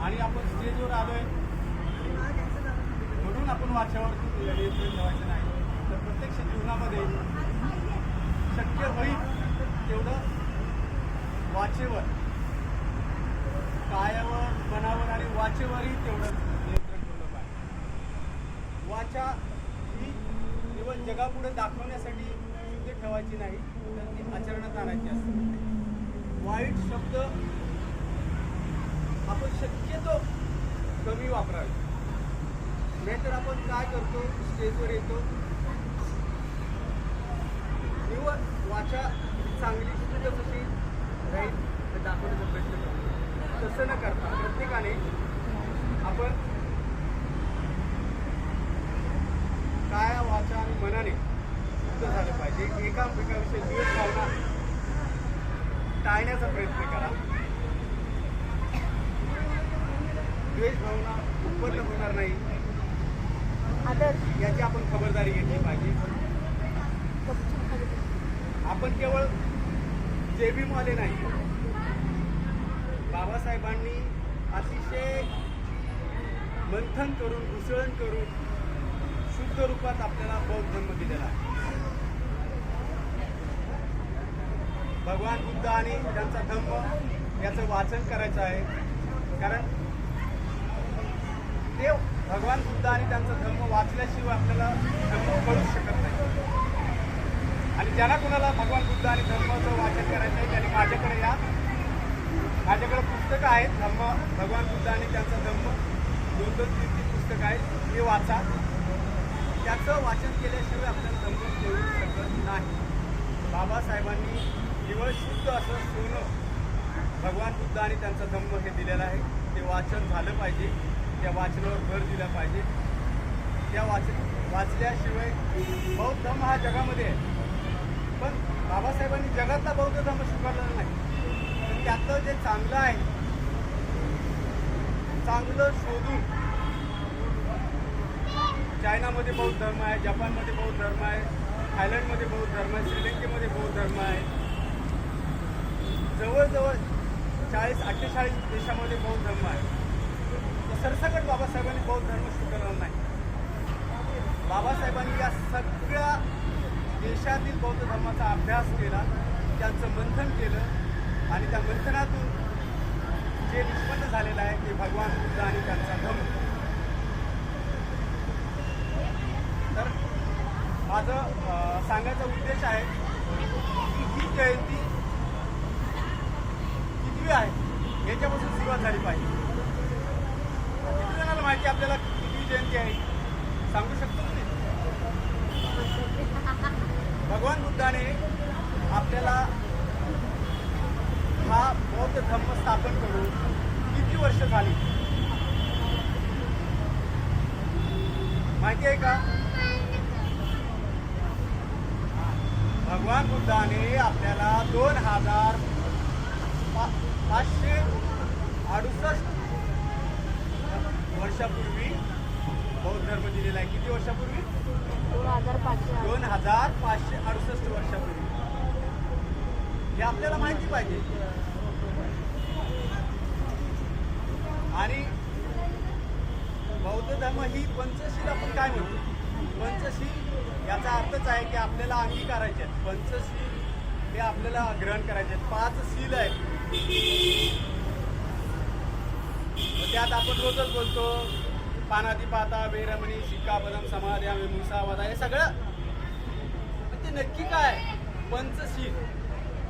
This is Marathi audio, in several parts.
आणि आपण स्टेजवर आलोय म्हणून आपण वाच्यावरती नियंत्रण ठेवायचं नाही, तर प्रत्यक्ष जीवनामध्ये शक्य होईल तेवढं वाचेवर, कायावर, मनावर आणि वाचेवरही तेवढं नियंत्रण ठेवलं पाहिजे. वाचा ही केवळ जगापुढे दाखवण्यासाठी शुद्ध ठेवायची नाही, तर ती आचरणात आणायची असते. वाईट शब्द आपण शक्यतो कमी वापरावे. नाहीतर आपण काय करतो, स्टेजवर येतो, निवड वाचा चांगली शुद्ध कशी राहील हे दाखवण्याचा प्रयत्न करतो. तसं न करता प्रत्येकाने आपण काय वाचा आणि मनाने शुद्ध झालं पाहिजे. एकामेकाविषयी द्वेष भावना टाळण्याचा प्रयत्न करा. द्वेष भावना उत्पन्न होणार नाही याची आपण खबरदारी घेतली पाहिजे. आपण केवळ जेबीमवाले नाही, बाबासाहेबांनी अतिशय मंथन करून, घुसळण करून शुद्ध रूपात आपल्याला बौद्ध धर्म दिलेला आहे. भगवान बुद्ध आणि त्यांचा धम्म याचं वाचन करायचं आहे, कारण ते भगवान बुद्ध आणि त्यांचा धम्म वाचल्याशिवाय आपल्याला धम्म कळू शकत नाही. आणि ज्यांना कोणाला भगवान बुद्ध आणि धम्माचं वाचन करायचं आहे त्यांनी माझ्याकडे या. माझ्याकडे पुस्तकं आहेत, धम्म, भगवान बुद्ध आणि त्यांचा धम्म, 2-3 पुस्तकं आहेत, ते वाचा. त्याचं वाचन केल्याशिवाय आपल्याला धम्म कळू शकत नाही. बाबासाहेबांनी केवळ शुद्ध असं सोनं भगवान बुद्ध आणि त्यांचा धम्म हे दिलेलं आहे. ते वाचन झालं पाहिजे, त्या वाचनावर भर दिला पाहिजे. त्या वाचल्याशिवाय बौद्ध धर्म हा जगामध्ये आहे, पण बाबासाहेबांनी जगातला बौद्ध धर्म स्वीकारलेला नाही. पण त्यातलं जे चांगलं आहे, चांगलं शोधून, चायनामध्ये बौद्ध धर्म आहे, जपानमध्ये बौद्ध धर्म आहे, थायलंडमध्ये बौद्ध धर्म आहे, श्रीलंकेमध्ये बौद्ध धर्म आहे, जवळजवळ 40-48 देशामध्ये बौद्ध धर्म आहे. सरसकट बाबासाहेबांनी बौद्ध धर्म स्वीकारला नाही. बाबासाहेबांनी या सगळ्या देशातील बौद्ध धर्माचा अभ्यास केला, त्यांचं मंथन केलं आणि त्या मंथनातून जे निष्पन्न झालेलं आहे ते भगवान बुद्ध आणि त्यांचा धम्म. तर माझं सांगायचा उद्देश आहे की ही जयंती कितवी आहे याच्यापासून सुरुवात झाली पाहिजे. किती जणांना माहिती आपल्याला कितवी जयंती आहे सांगू शकतो तुम्ही? भगवान बुद्धाने आपल्याला हा बौद्ध धर्म स्थापन करून किती वर्ष झाली माहिती आहे का? भगवान बुद्धाने आपल्याला 2568 वर्षापूर्वी बौद्ध धर्म दिलेला आहे. किती वर्षापूर्वी? 2568 वर्षापूर्वी. हे आपल्याला माहिती पाहिजे. आणि बौद्ध धर्म ही पंचशील आपण काय म्हणतो? पंचशील याचा अर्थच आहे की आपल्याला अंगीकारायचे आहेत. पंचशील हे आपल्याला ग्रहण करायचे आहेत. 5 शील आहेत. त्यात आपण रोजच बोलतो पानातिपाता, बेरमणी, सिक्कापदम, समाध्या, विमुसावादा, हे सगळं. ते नक्की काय पंचशील?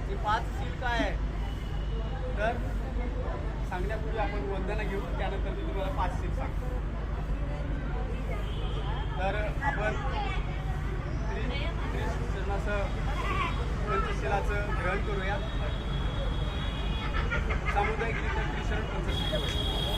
हे 5 शील काय आहे? तर सांगण्यापूर्वी आपण वंदना घेऊ, त्यानंतर मी तुम्हाला 5 शील सांगतो. तर आपण श्रीकृष्णाचं पंचशिलाचं ग्रहण करूया. सामुदायिकरित्या त्रिशरण पंचशील.